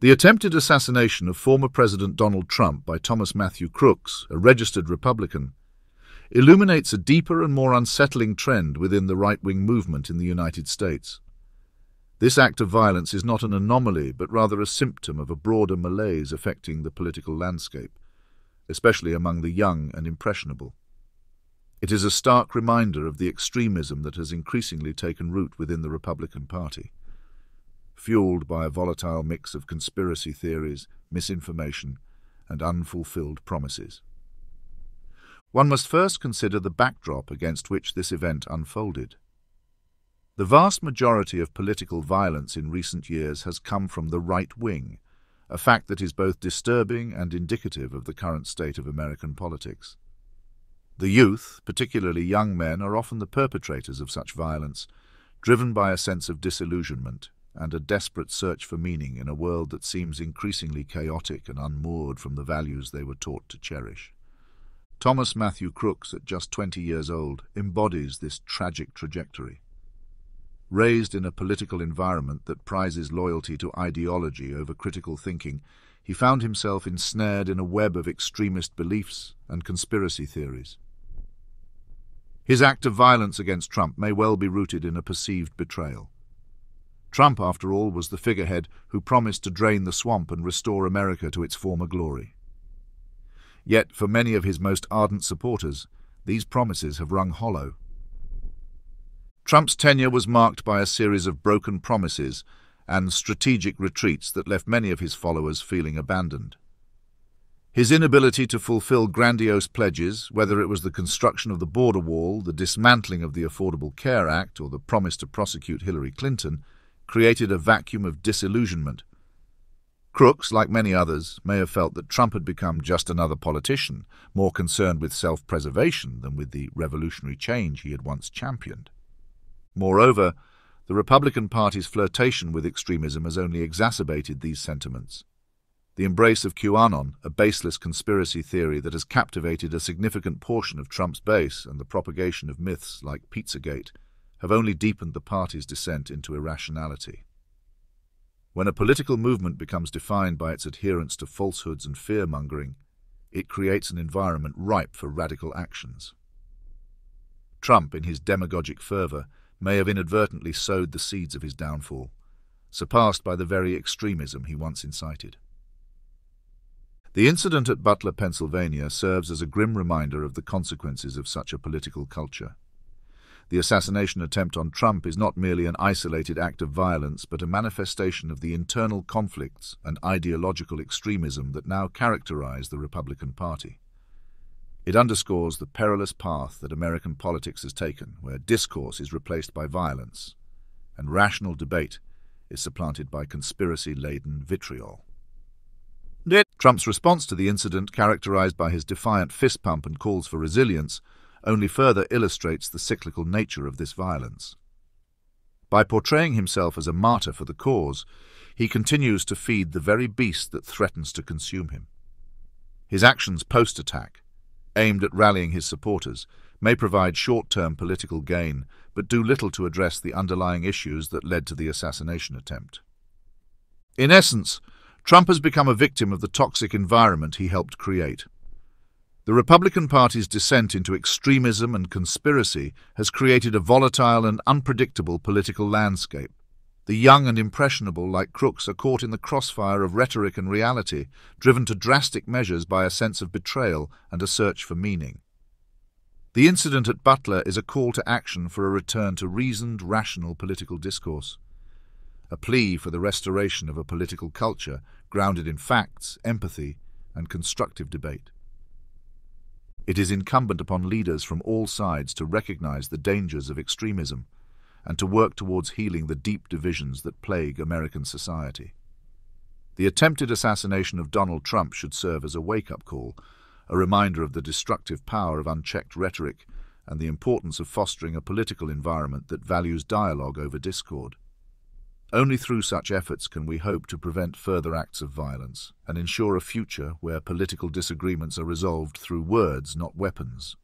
The attempted assassination of former President Donald Trump by Thomas Matthew Crooks, a registered Republican, illuminates a deeper and more unsettling trend within the right-wing movement in the United States. This act of violence is not an anomaly, but rather a symptom of a broader malaise affecting the political landscape, especially among the young and impressionable. It is a stark reminder of the extremism that has increasingly taken root within the Republican Party, fueled by a volatile mix of conspiracy theories, misinformation, and unfulfilled promises. One must first consider the backdrop against which this event unfolded. The vast majority of political violence in recent years has come from the right wing, a fact that is both disturbing and indicative of the current state of American politics. The youth, particularly young men, are often the perpetrators of such violence, driven by a sense of disillusionment and a desperate search for meaning in a world that seems increasingly chaotic and unmoored from the values they were taught to cherish. Thomas Matthew Crooks, at just 20 years old, embodies this tragic trajectory. Raised in a political environment that prizes loyalty to ideology over critical thinking, he found himself ensnared in a web of extremist beliefs and conspiracy theories. His act of violence against Trump may well be rooted in a perceived betrayal. Trump, after all, was the figurehead who promised to drain the swamp and restore America to its former glory. Yet, for many of his most ardent supporters, these promises have rung hollow. Trump's tenure was marked by a series of broken promises and strategic retreats that left many of his followers feeling abandoned. His inability to fulfill grandiose pledges, whether it was the construction of the border wall, the dismantling of the Affordable Care Act, or the promise to prosecute Hillary Clinton, created a vacuum of disillusionment. Crooks, like many others, may have felt that Trump had become just another politician, more concerned with self-preservation than with the revolutionary change he had once championed. Moreover, the Republican Party's flirtation with extremism has only exacerbated these sentiments. The embrace of QAnon, a baseless conspiracy theory that has captivated a significant portion of Trump's base, and the propagation of myths like Pizzagate, have only deepened the party's descent into irrationality. When a political movement becomes defined by its adherence to falsehoods and fear-mongering, it creates an environment ripe for radical actions. Trump, in his demagogic fervor, may have inadvertently sowed the seeds of his downfall, surpassed by the very extremism he once incited. The incident at Butler, Pennsylvania, serves as a grim reminder of the consequences of such a political culture. The assassination attempt on Trump is not merely an isolated act of violence, but a manifestation of the internal conflicts and ideological extremism that now characterize the Republican Party. It underscores the perilous path that American politics has taken, where discourse is replaced by violence, and rational debate is supplanted by conspiracy-laden vitriol. Trump's response to the incident, characterized by his defiant fist pump and calls for resilience, only further illustrates the cyclical nature of this violence. By portraying himself as a martyr for the cause, he continues to feed the very beast that threatens to consume him. His actions post-attack, aimed at rallying his supporters, may provide short-term political gain, but do little to address the underlying issues that led to the assassination attempt. In essence, Trump has become a victim of the toxic environment he helped create. The Republican Party's descent into extremism and conspiracy has created a volatile and unpredictable political landscape. The young and impressionable, like Crooks, are caught in the crossfire of rhetoric and reality, driven to drastic measures by a sense of betrayal and a search for meaning. The incident at Butler is a call to action for a return to reasoned, rational political discourse, a plea for the restoration of a political culture grounded in facts, empathy, and constructive debate. It is incumbent upon leaders from all sides to recognize the dangers of extremism and to work towards healing the deep divisions that plague American society. The attempted assassination of Donald Trump should serve as a wake-up call, a reminder of the destructive power of unchecked rhetoric and the importance of fostering a political environment that values dialogue over discord. Only through such efforts can we hope to prevent further acts of violence and ensure a future where political disagreements are resolved through words, not weapons.